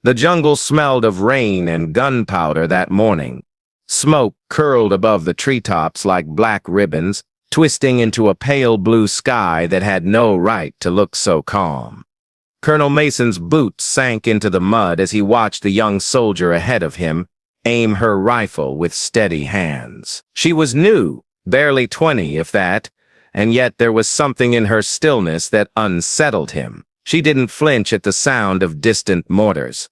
The jungle smelled of rain and gunpowder that morning. Smoke curled above the treetops like black ribbons, twisting into a pale blue sky that had no right to look so calm. Colonel Mason's boots sank into the mud as he watched the young soldier ahead of him aim her rifle with steady hands. She was new, barely 20 if that, and yet there was something in her stillness that unsettled him. She didn't flinch at the sound of distant mortars.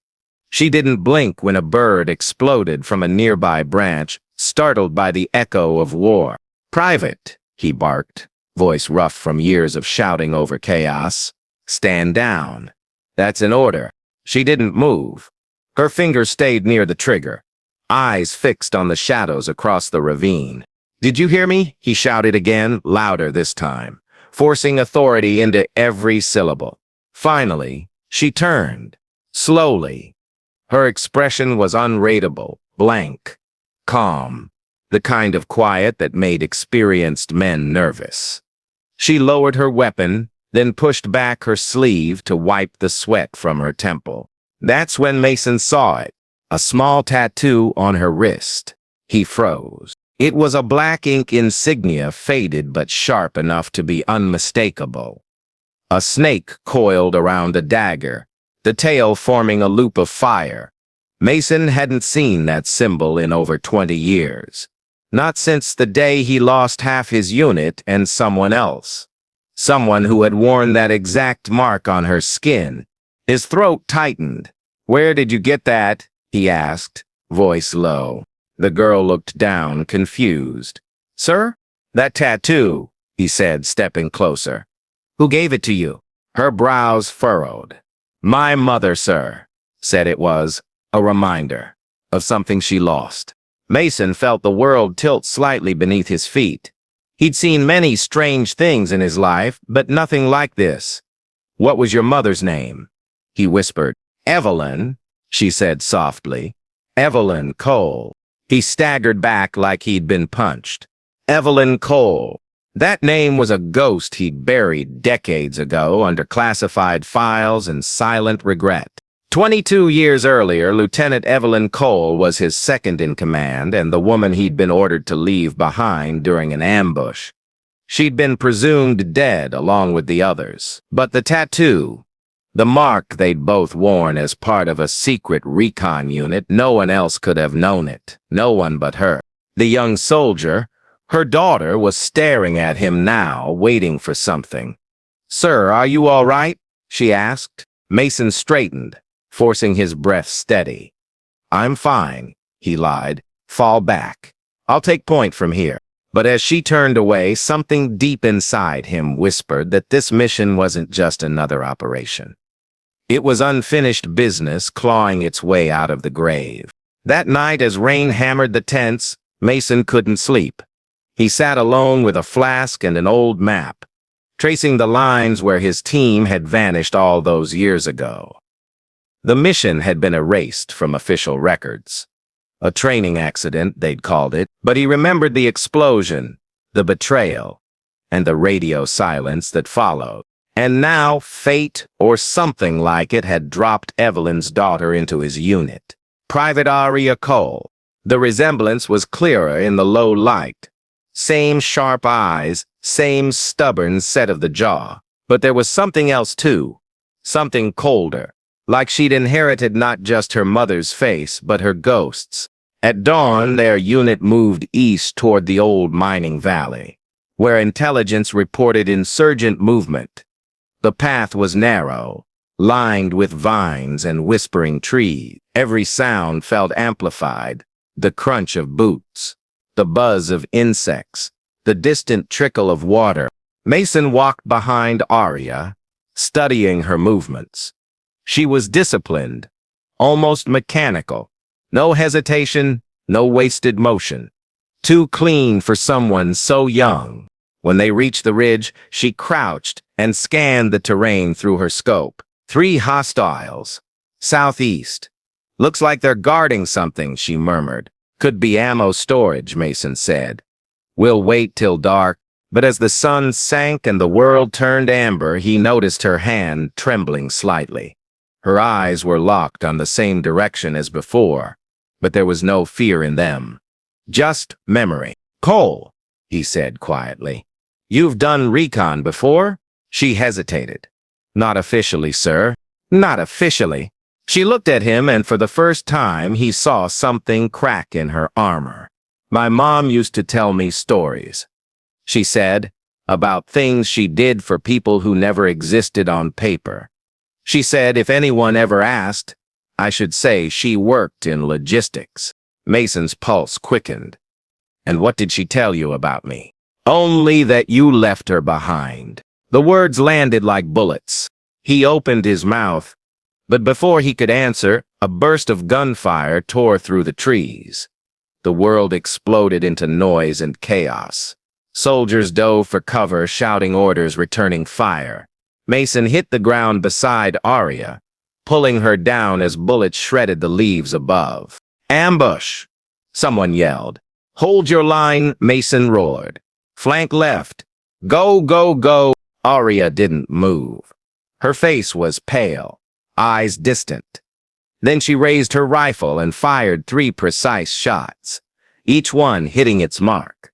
She didn't blink when a bird exploded from a nearby branch, startled by the echo of war. "Private," he barked, voice rough from years of shouting over chaos. "Stand down." "That's an order." She didn't move. Her fingers stayed near the trigger, eyes fixed on the shadows across the ravine. "Did you hear me?" he shouted again, louder this time, forcing authority into every syllable. Finally, she turned, slowly. Her expression was unreadable, blank, calm, the kind of quiet that made experienced men nervous. She lowered her weapon, then pushed back her sleeve to wipe the sweat from her temple. That's when Mason saw it, a small tattoo on her wrist. He froze. It was a black ink insignia, faded but sharp enough to be unmistakable. A snake coiled around a dagger, the tail forming a loop of fire. Mason hadn't seen that symbol in over 20 years. Not since the day he lost half his unit and someone else. Someone who had worn that exact mark on her skin. His throat tightened. "Where did you get that?" he asked, voice low. The girl looked down, confused. "Sir? That tattoo," he said, stepping closer. "Who gave it to you?" Her brows furrowed. "My mother, sir," said it was a reminder of something she lost. Mason felt the world tilt slightly beneath his feet. He'd seen many strange things in his life, but nothing like this. "What was your mother's name?" he whispered. "Evelyn," she said softly. "Evelyn Cole." He staggered back like he'd been punched. Evelyn Cole. That name was a ghost he'd buried decades ago under classified files and silent regret. 22 years earlier, Lieutenant Evelyn Cole was his second in command and the woman he'd been ordered to leave behind during an ambush. She'd been presumed dead along with the others. But the tattoo, the mark they'd both worn as part of a secret recon unit, no one else could have known it. No one but her. The young soldier, her daughter, was staring at him now, waiting for something. "Sir, are you all right?" she asked. Mason straightened, forcing his breath steady. "I'm fine," he lied. "Fall back. I'll take point from here." But as she turned away, something deep inside him whispered that this mission wasn't just another operation. It was unfinished business clawing its way out of the grave. That night, as rain hammered the tents, Mason couldn't sleep. He sat alone with a flask and an old map, tracing the lines where his team had vanished all those years ago. The mission had been erased from official records. A training accident, they'd called it, but he remembered the explosion, the betrayal, and the radio silence that followed. And now fate, or something like it, had dropped Evelyn's daughter into his unit. Private Aria Cole. The resemblance was clearer in the low light. Same sharp eyes, same stubborn set of the jaw. But there was something else too. Something colder. Like she'd inherited not just her mother's face, but her ghost's. At dawn, their unit moved east toward the old mining valley, where intelligence reported insurgent movement. The path was narrow, lined with vines and whispering trees. Every sound felt amplified. The crunch of boots, the buzz of insects, the distant trickle of water. Mason walked behind Aria, studying her movements. She was disciplined, almost mechanical. No hesitation, no wasted motion. Too clean for someone so young. When they reached the ridge, she crouched and scanned the terrain through her scope. 3 hostiles. Southeast. "Looks like they're guarding something," she murmured. "Could be ammo storage," Mason said. "We'll wait till dark." But as the sun sank and the world turned amber, he noticed her hand trembling slightly. Her eyes were locked on the same direction as before, but there was no fear in them. Just memory. "Cole," he said quietly. "You've done recon before?" She hesitated. "Not officially, sir." "Not officially." She looked at him, and for the first time he saw something crack in her armor. "My mom used to tell me stories," she said, "about things she did for people who never existed on paper. She said if anyone ever asked, I should say she worked in logistics." Mason's pulse quickened. "And what did she tell you about me?" "Only that you left her behind." The words landed like bullets. He opened his mouth, but before he could answer, a burst of gunfire tore through the trees. The world exploded into noise and chaos. Soldiers dove for cover, shouting orders, returning fire. Mason hit the ground beside Aria, pulling her down as bullets shredded the leaves above. "Ambush!" someone yelled. "Hold your line," Mason roared. "Flank left. Go, go, go." Aria didn't move. Her face was pale, eyes distant. Then she raised her rifle and fired 3 precise shots, each one hitting its mark.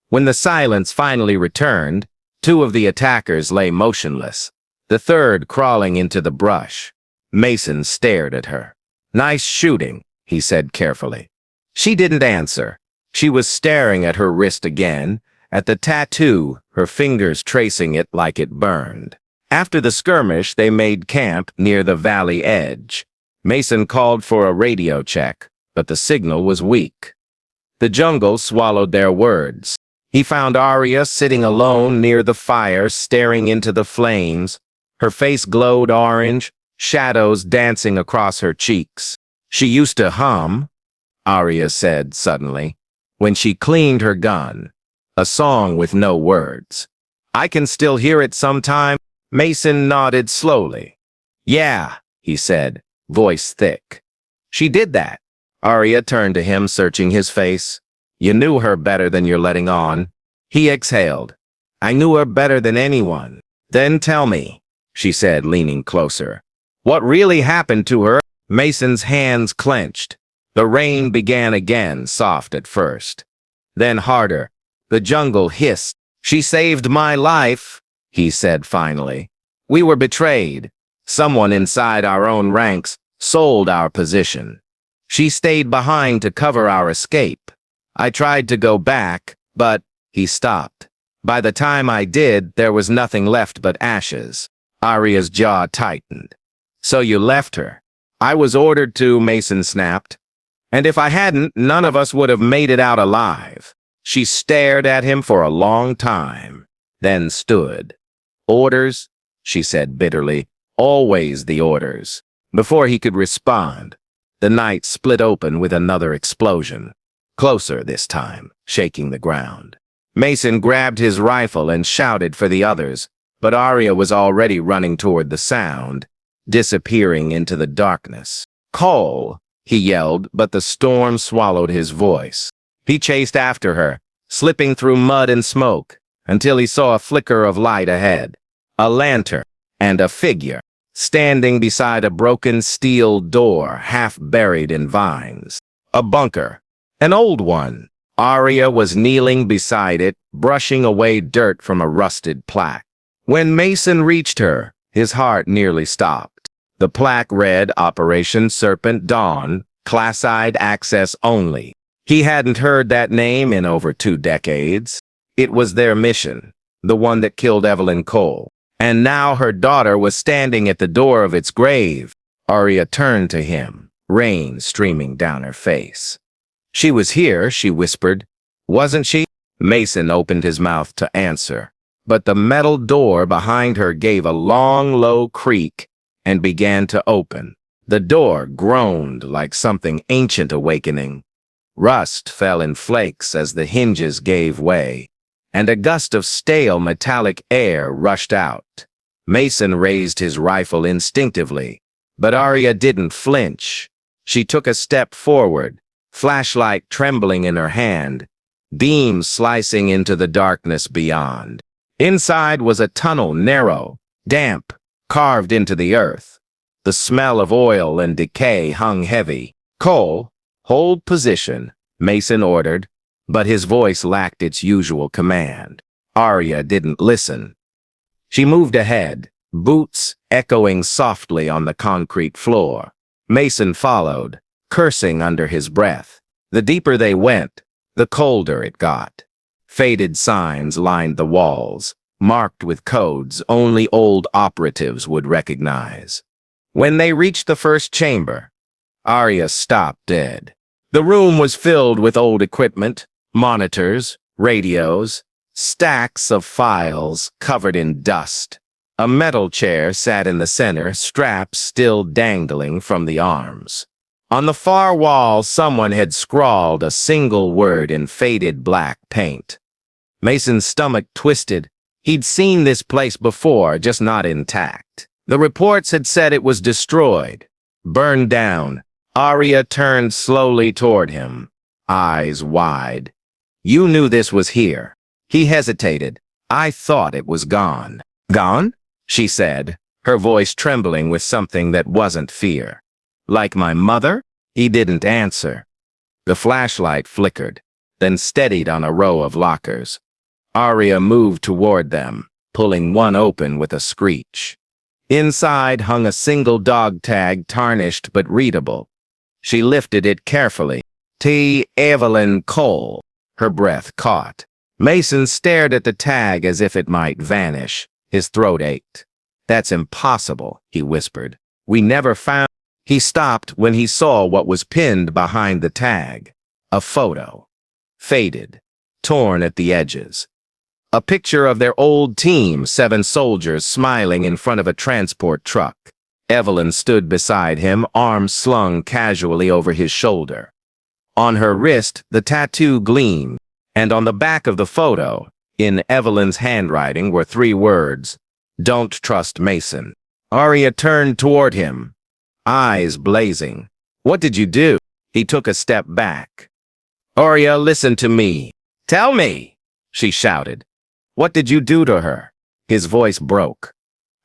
When the silence finally returned, 2 of the attackers lay motionless, the third crawling into the brush. Mason stared at her. "Nice shooting," he said carefully. She didn't answer. She was staring at her wrist again, at the tattoo, her fingers tracing it like it burned. After the skirmish, they made camp near the valley edge. Mason called for a radio check, but the signal was weak. The jungle swallowed their words. He found Aria sitting alone near the fire, staring into the flames. Her face glowed orange, shadows dancing across her cheeks. "She used to hum," Aria said suddenly, "when she cleaned her gun. A song with no words. I can still hear it sometime." Mason nodded slowly. "Yeah," he said, voice thick. "She did that." Aria turned to him, searching his face. "You knew her better than you're letting on." He exhaled. "I knew her better than anyone." "Then tell me," she said, leaning closer. "What really happened to her?" Mason's hands clenched. The rain began again, soft at first, then harder. The jungle hissed. "She saved my life," he said finally. "We were betrayed. Someone inside our own ranks sold our position. She stayed behind to cover our escape. I tried to go back, but..." He stopped. "By the time I did, there was nothing left but ashes." Aria's jaw tightened. "So you left her?" "I was ordered to," Mason snapped. "And if I hadn't, none of us would have made it out alive." She stared at him for a long time, then stood. "Orders," she said bitterly. "Always the orders." Before he could respond, the night split open with another explosion. Closer this time, shaking the ground. Mason grabbed his rifle and shouted for the others, but Aria was already running toward the sound, disappearing into the darkness. "Cole!" he yelled, but the storm swallowed his voice. He chased after her, slipping through mud and smoke, until he saw a flicker of light ahead, a lantern, and a figure, standing beside a broken steel door half buried in vines. A bunker, an old one. Aria was kneeling beside it, brushing away dirt from a rusted plaque. When Mason reached her, his heart nearly stopped. The plaque read Operation Serpent Dawn, classified access only. He hadn't heard that name in over 2 decades. It was their mission, the one that killed Evelyn Cole. And now her daughter was standing at the door of its grave. Aria turned to him, rain streaming down her face. "She was here," she whispered. "Wasn't she?" Mason opened his mouth to answer, but the metal door behind her gave a long, low creak and began to open. The door groaned like something ancient awakening. Rust fell in flakes as the hinges gave way, and a gust of stale metallic air rushed out. Mason raised his rifle instinctively, but Aria didn't flinch. She took a step forward, flashlight trembling in her hand, beams slicing into the darkness beyond. Inside was a tunnel, narrow, damp, carved into the earth. The smell of oil and decay hung heavy. "Cole, hold position," Mason ordered, but his voice lacked its usual command. Aria didn't listen. She moved ahead, boots echoing softly on the concrete floor. Mason followed, cursing under his breath. The deeper they went, the colder it got. Faded signs lined the walls, marked with codes only old operatives would recognize. When they reached the first chamber, Aria stopped dead. The room was filled with old equipment, monitors, radios, stacks of files covered in dust. A metal chair sat in the center, straps still dangling from the arms. On the far wall, someone had scrawled a single word in faded black paint. Mason's stomach twisted. He'd seen this place before, just not intact. The reports had said it was destroyed, burned down. Aria turned slowly toward him, eyes wide. "You knew this was here." He hesitated. "I thought it was gone." "Gone?" she said, her voice trembling with something that wasn't fear. "Like my mother?" He didn't answer. The flashlight flickered, then steadied on a row of lockers. Aria moved toward them, pulling one open with a screech. Inside hung a single dog tag, tarnished but readable. She lifted it carefully. "T. Evelyn Cole." Her breath caught. Mason stared at the tag as if it might vanish. His throat ached. "That's impossible," he whispered. "We never found—" He stopped when he saw what was pinned behind the tag. A photo. Faded. Torn at the edges. A picture of their old team, 7 soldiers smiling in front of a transport truck. Evelyn stood beside him, arms slung casually over his shoulder. On her wrist, the tattoo gleamed, and on the back of the photo, in Evelyn's handwriting, were 3 words: "Don't trust Mason." Aria turned toward him, eyes blazing. "What did you do?" He took a step back. "Aria, listen to me." "Tell me," she shouted. "What did you do to her?" His voice broke.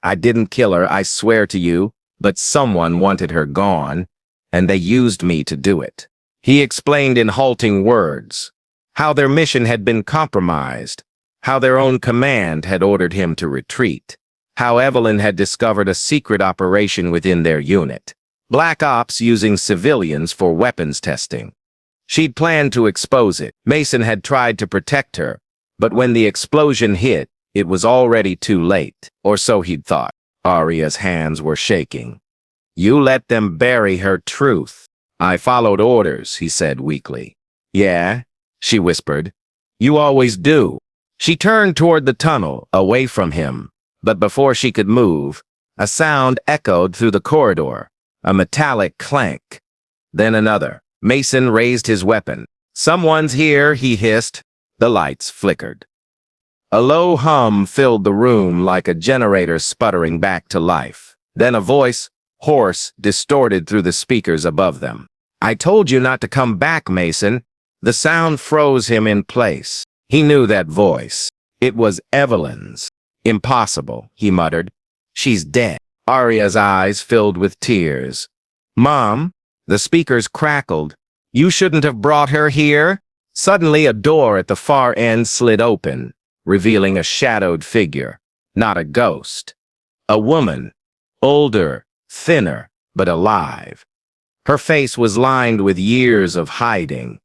"I didn't kill her, I swear to you, but someone wanted her gone, and they used me to do it." He explained in halting words how their mission had been compromised, how their own command had ordered him to retreat, how Evelyn had discovered a secret operation within their unit, Black Ops using civilians for weapons testing. She'd planned to expose it. Mason had tried to protect her, but when the explosion hit, it was already too late, or so he'd thought. Aria's hands were shaking. "You let them bury her truth." "I followed orders," he said weakly. "Yeah?" she whispered. "You always do." She turned toward the tunnel, away from him, but before she could move, a sound echoed through the corridor, a metallic clank. Then another. Mason raised his weapon. "Someone's here," he hissed. The lights flickered. A low hum filled the room like a generator sputtering back to life. Then a voice, hoarse, distorted through the speakers above them. "I told you not to come back, Mason." The sound froze him in place. He knew that voice. It was Evelyn's. "Impossible," he muttered. "She's dead." Aria's eyes filled with tears. "Mom?" The speakers crackled. "You shouldn't have brought her here." Suddenly, a door at the far end slid open, revealing a shadowed figure, not a ghost. A woman, older, thinner, but alive. Her face was lined with years of hiding.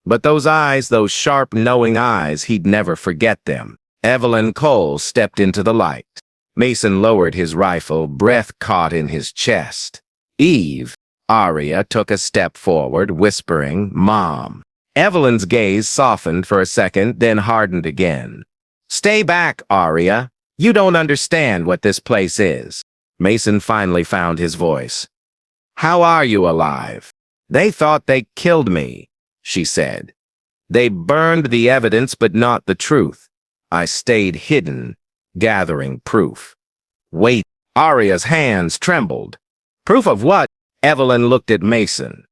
But those eyes, those sharp, knowing eyes, he'd never forget them. Evelyn Cole stepped into the light. Mason lowered his rifle, breath caught in his chest. "Eve." Aria took a step forward, whispering, "Mom." Evelyn's gaze softened for a second, then hardened again. "Stay back, Aria. You don't understand what this place is." Mason finally found his voice. "How are you alive?" "They thought they killed me," she said. "They burned the evidence, but not the truth. I stayed hidden, gathering proof." "Wait." Aria's hands trembled. "Proof of what?" Evelyn looked at Mason.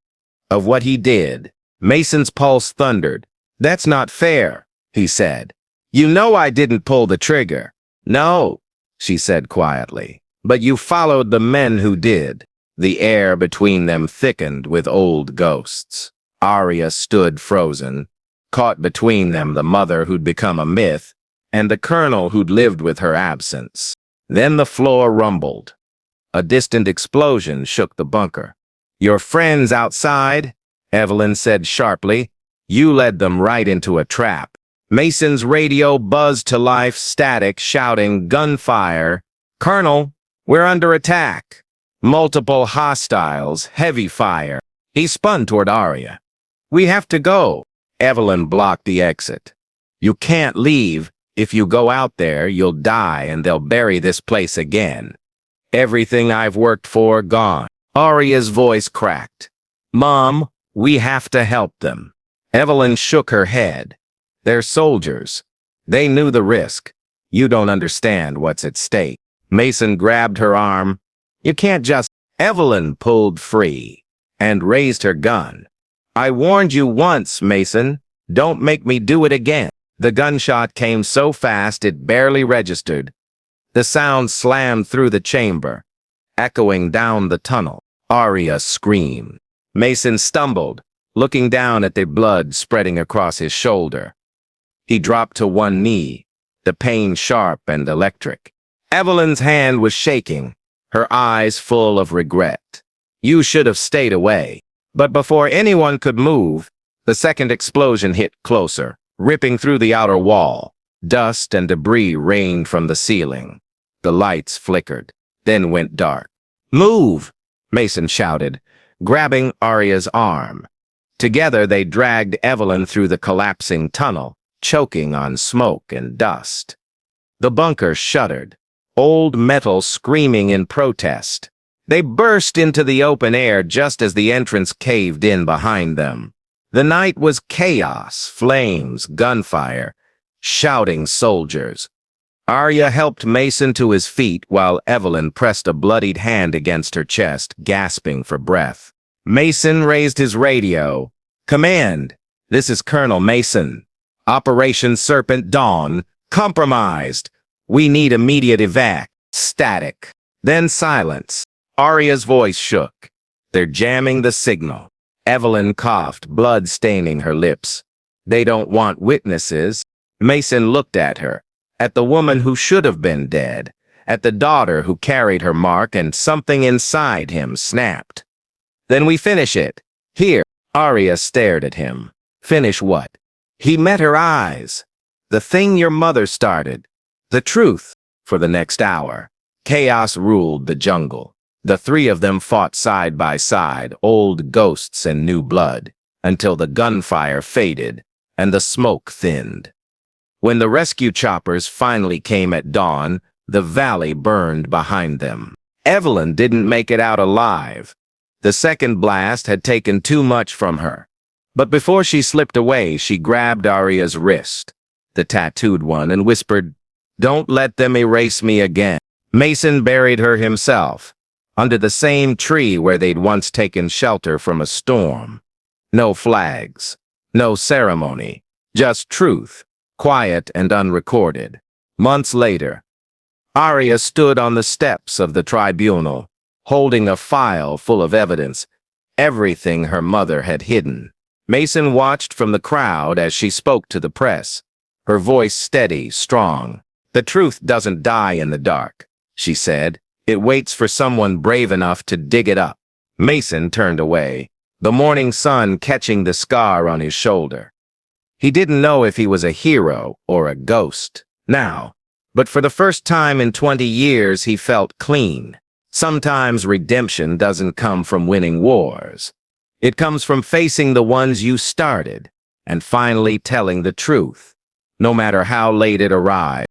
"Of what he did." Mason's pulse thundered. "That's not fair," he said. "You know I didn't pull the trigger." "No," she said quietly. "But you followed the men who did." The air between them thickened with old ghosts. Aria stood frozen, caught between them the mother who'd become a myth and the colonel who'd lived with her absence. Then the floor rumbled. A distant explosion shook the bunker. "Your friends outside?" Evelyn said sharply. "You led them right into a trap." Mason's radio buzzed to life, static, shouting, "Gunfire! Colonel, we're under attack! Multiple hostiles, heavy fire." He spun toward Aria. "We have to go." Evelyn blocked the exit. "You can't leave. If you go out there, you'll die and they'll bury this place again. Everything I've worked for, gone." Aria's voice cracked. "Mom, we have to help them." Evelyn shook her head. "They're soldiers. They knew the risk. You don't understand what's at stake." Mason grabbed her arm. "You can't just—" Evelyn pulled free and raised her gun. "I warned you once, Mason. Don't make me do it again." The gunshot came so fast it barely registered. The sound slammed through the chamber, echoing down the tunnel. Aria screamed. Mason stumbled, looking down at the blood spreading across his shoulder. He dropped to one knee, the pain sharp and electric. Evelyn's hand was shaking, her eyes full of regret. "You should have stayed away." But before anyone could move, the second explosion hit closer, ripping through the outer wall. Dust and debris rained from the ceiling. The lights flickered, then went dark. "Move!" Mason shouted, grabbing Aria's arm. Together they dragged Evelyn through the collapsing tunnel, choking on smoke and dust. The bunker shuddered, old metal screaming in protest. They burst into the open air just as the entrance caved in behind them. The night was chaos, flames, gunfire, shouting soldiers. Aria helped Mason to his feet while Evelyn pressed a bloodied hand against her chest, gasping for breath. Mason raised his radio. "Command, this is Colonel Mason. Operation Serpent Dawn, compromised. We need immediate evac." Static. Then silence. Aria's voice shook. "They're jamming the signal." Evelyn coughed, blood staining her lips. "They don't want witnesses." Mason looked at her, at the woman who should have been dead, at the daughter who carried her mark, and something inside him snapped. "Then we finish it. Here." Aria stared at him. "Finish what?" He met her eyes. "The thing your mother started. The truth." For the next hour, chaos ruled the jungle. The three of them fought side by side, old ghosts and new blood, until the gunfire faded and the smoke thinned. When the rescue choppers finally came at dawn, the valley burned behind them. Evelyn didn't make it out alive. The second blast had taken too much from her. But before she slipped away, she grabbed Aria's wrist, the tattooed one, and whispered, "Don't let them erase me again." Mason buried her himself, under the same tree where they'd once taken shelter from a storm. No flags, no ceremony, just truth, quiet and unrecorded. Months later, Aria stood on the steps of the tribunal, holding a file full of evidence, everything her mother had hidden. Mason watched from the crowd as she spoke to the press, her voice steady, strong. "The truth doesn't die in the dark," she said. "It waits for someone brave enough to dig it up." Mason turned away, the morning sun catching the scar on his shoulder. He didn't know if he was a hero or a ghost now, but for the first time in 20 years he felt clean. Sometimes redemption doesn't come from winning wars. It comes from facing the ones you started and finally telling the truth, no matter how late it arrives.